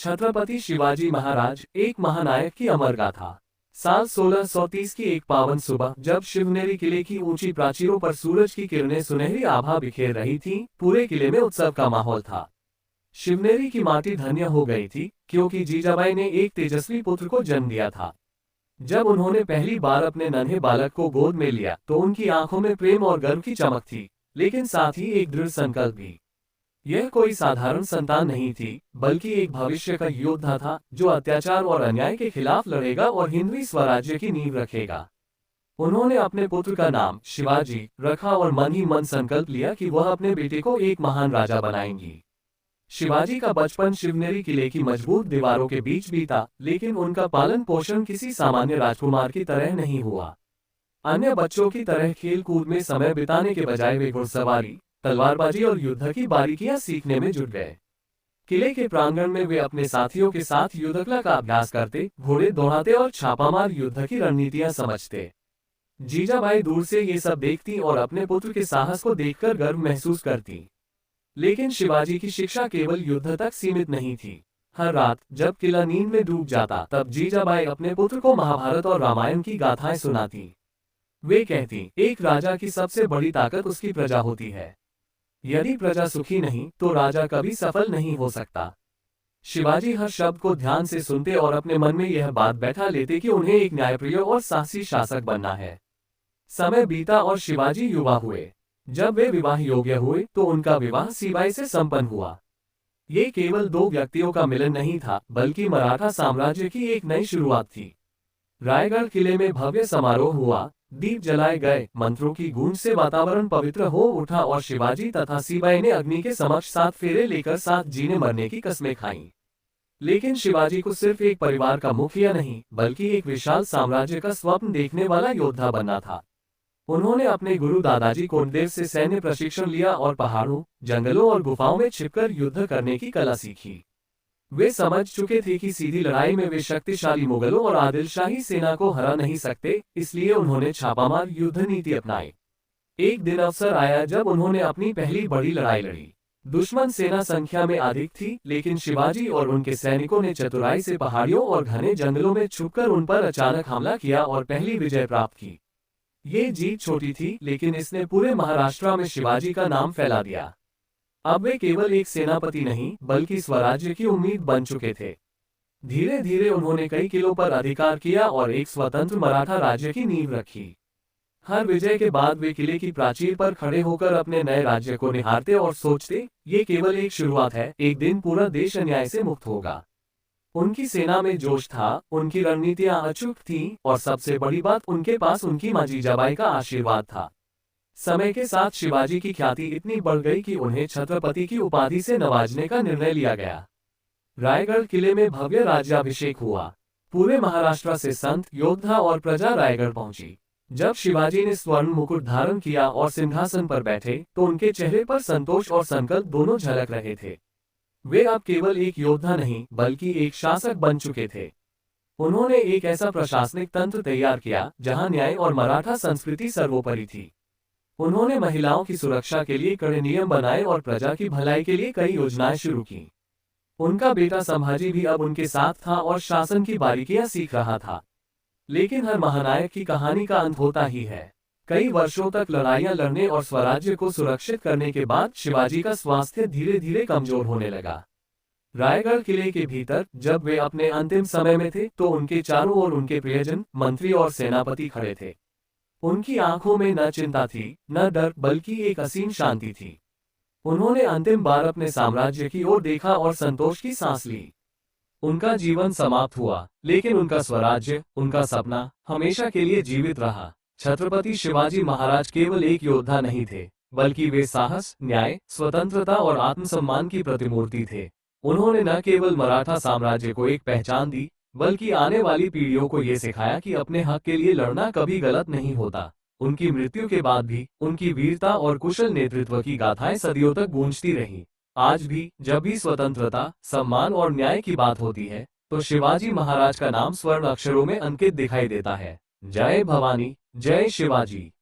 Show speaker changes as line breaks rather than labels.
छत्रपति शिवाजी महाराज एक महानायक की अमर गाथा। साल 1630 की एक पावन सुबह, जब शिवनेरी किले की ऊंची प्राचीरों पर सूरज की किरणें सुनहरी आभा बिखेर रही थीं, पूरे किले में उत्सव का माहौल था। शिवनेरी की माटी धन्य हो गई थी, क्योंकि जीजाबाई ने एक तेजस्वी पुत्र को जन्म दिया था। जब उन्होंने पहली बार अपने नन्हे बालक को गोद में लिया, तो उनकी आंखों में प्रेम और गर्व की चमक थी, लेकिन साथ ही एक दृढ़ संकल्प भी। यह कोई साधारण संतान नहीं थी, बल्कि एक भविष्य का योद्धा था, जो अत्याचार और अन्याय के खिलाफ लड़ेगा और हिंदवी स्वराज्य की नींव रखेगा। उन्होंने अपने पुत्र का नाम शिवाजी रखा और मन ही मन संकल्प लिया कि वह अपने बेटे को एक महान राजा बनाएंगी। शिवाजी का बचपन शिवनेरी किले की मजबूत दीवारों के बीच बीता, लेकिन उनका पालन पोषण किसी सामान्य राजकुमार की तरह नहीं हुआ। अन्य बच्चों की तरह खेल कूद में समय बिताने के बजाय वे घुड़सवारी, तलवारबाजी और युद्ध की बारीकियां सीखने में जुट गए। किले के प्रांगण में वे अपने साथियों के साथ युद्धकला का अभ्यास करते, घोड़े दौड़ाते और छापामार युद्ध की रणनीतियां समझते। जीजाबाई दूर से ये सब देखती और अपने पुत्र के साहस को देखकर गर्व महसूस करती। लेकिन शिवाजी की शिक्षा केवल युद्ध तक सीमित नहीं थी। हर रात जब किला नींद में डूब जाता, तब जीजाबाई अपने पुत्र को महाभारत और रामायण की गाथाएं सुनाती। वे कहती, एक राजा की सबसे बड़ी ताकत उसकी प्रजा होती है। यदि प्रजा सुखी नहीं, तो राजा कभी सफल नहीं हो सकता। शिवाजी हर शब्द को ध्यान से सुनते और अपने मन में यह बात बैठा लेते कि उन्हें एक न्यायप्रिय और साहसी शासक बनना है। समय बीता और शिवाजी युवा हुए। जब वे विवाह योग्य हुए, तो उनका विवाह सीबाई से संपन्न हुआ। ये केवल दो व्यक्तियों का मिलन नहीं था, बल्कि मराठा साम्राज्य की एक नई शुरुआत थी। रायगढ़ किले में भव्य समारोह हुआ, दीप जलाए गए, मंत्रों की गूंज से वातावरण पवित्र हो उठा और शिवाजी तथा सीबाई ने अग्नि के समक्ष 7 फेरे लेकर साथ जीने मरने की कस्में खाईं। लेकिन शिवाजी को सिर्फ एक परिवार का मुखिया नहीं, बल्कि एक विशाल साम्राज्य का स्वप्न देखने वाला योद्धा बनना था। उन्होंने अपने गुरु दादाजी कोंडदेव से सैन्य प्रशिक्षण लिया और पहाड़ों, जंगलों और गुफाओं में छिपकर युद्ध करने की कला सीखी। वे समझ चुके थे कि सीधी लड़ाई में वे शक्तिशाली मुगलों और आदिलशाही सेना को हरा नहीं सकते, इसलिए उन्होंने छापामार युद्ध नीति अपनाई। एक दिन अवसर आया जब उन्होंने अपनी पहली बड़ी लड़ाई लड़ी। दुश्मन सेना संख्या में अधिक थी, लेकिन शिवाजी और उनके सैनिकों ने चतुराई से पहाड़ियों और घने जंगलों में छुपकर उन पर अचानक हमला किया और पहली विजय प्राप्त की। ये जीत छोटी थी, लेकिन इसने पूरे महाराष्ट्र में शिवाजी का नाम फैला दिया। अब वे केवल एक सेनापति नहीं, बल्कि स्वराज्य की उम्मीद बन चुके थे। धीरे धीरे उन्होंने कई किलों पर अधिकार किया और एक स्वतंत्र मराठा राज्य की नींव रखी। हर विजय के बाद वे किले की प्राचीर पर खड़े होकर अपने नए राज्य को निहारते और सोचते, ये केवल एक शुरुआत है, एक दिन पूरा देश अन्याय से मुक्त होगा। उनकी सेना में जोश था, उनकी रणनीतियां अचूक थीं, और सबसे बड़ी बात, उनके पास उनकी मां जीजाबाई का आशीर्वाद था। समय के साथ शिवाजी की ख्याति इतनी बढ़ गई कि उन्हें छत्रपति की उपाधि से नवाजने का निर्णय लिया गया। रायगढ़ किले में भव्य राज्याभिषेक हुआ। पूरे महाराष्ट्र से संत, योद्धा और प्रजा रायगढ़ पहुंची। जब शिवाजी ने स्वर्ण मुकुट धारण किया और सिंहासन पर बैठे, तो उनके चेहरे पर संतोष और संकल्प दोनों झलक रहे थे। वे अब केवल एक योद्धा नहीं, बल्कि एक शासक बन चुके थे। उन्होंने एक ऐसा प्रशासनिक तंत्र तैयार किया, जहां न्याय और मराठा संस्कृति सर्वोपरि थी। उन्होंने महिलाओं की सुरक्षा के लिए कड़े नियम बनाए और प्रजा की भलाई के लिए कई योजनाएं शुरू की। उनका बेटा संभाजी भी अब उनके साथ था और शासन की बारीकियां सीख रहा था। लेकिन हर महानायक की कहानी का अंत होता ही है। कई वर्षों तक लड़ाइयां लड़ने और स्वराज्य को सुरक्षित करने के बाद शिवाजी का स्वास्थ्य धीरे धीरे कमजोर होने लगा। रायगढ़ किले के भीतर जब वे अपने अंतिम समय में थे, तो उनके चारों ओर उनके प्रियजन, मंत्री और सेनापति खड़े थे। उनकी आंखों में न चिंता थी, न डर, बल्कि एक असीम शांति थी। उन्होंने अंतिम बार अपने साम्राज्य की ओर देखा और संतोष की सांस ली। उनका जीवन समाप्त हुआ, लेकिन उनका स्वराज्य, उनका सपना, हमेशा के लिए जीवित रहा। छत्रपति शिवाजी महाराज केवल एक योद्धा नहीं थे, बल्कि वे साहस, न्याय, स्वतंत्रता और आत्मसम्मान की प्रतिमूर्ति थे। उन्होंने न केवल मराठा साम्राज्य को एक पहचान दी, बल्कि आने वाली पीढ़ियों को ये सिखाया कि अपने हक के लिए लड़ना कभी गलत नहीं होता। उनकी मृत्यु के बाद भी उनकी वीरता और कुशल नेतृत्व की गाथाएं सदियों तक गूंजती रहीं। आज भी जब भी स्वतंत्रता, सम्मान और न्याय की बात होती है, तो शिवाजी महाराज का नाम स्वर्ण अक्षरों में अंकित दिखाई देता है। जय भवानी, जय शिवाजी।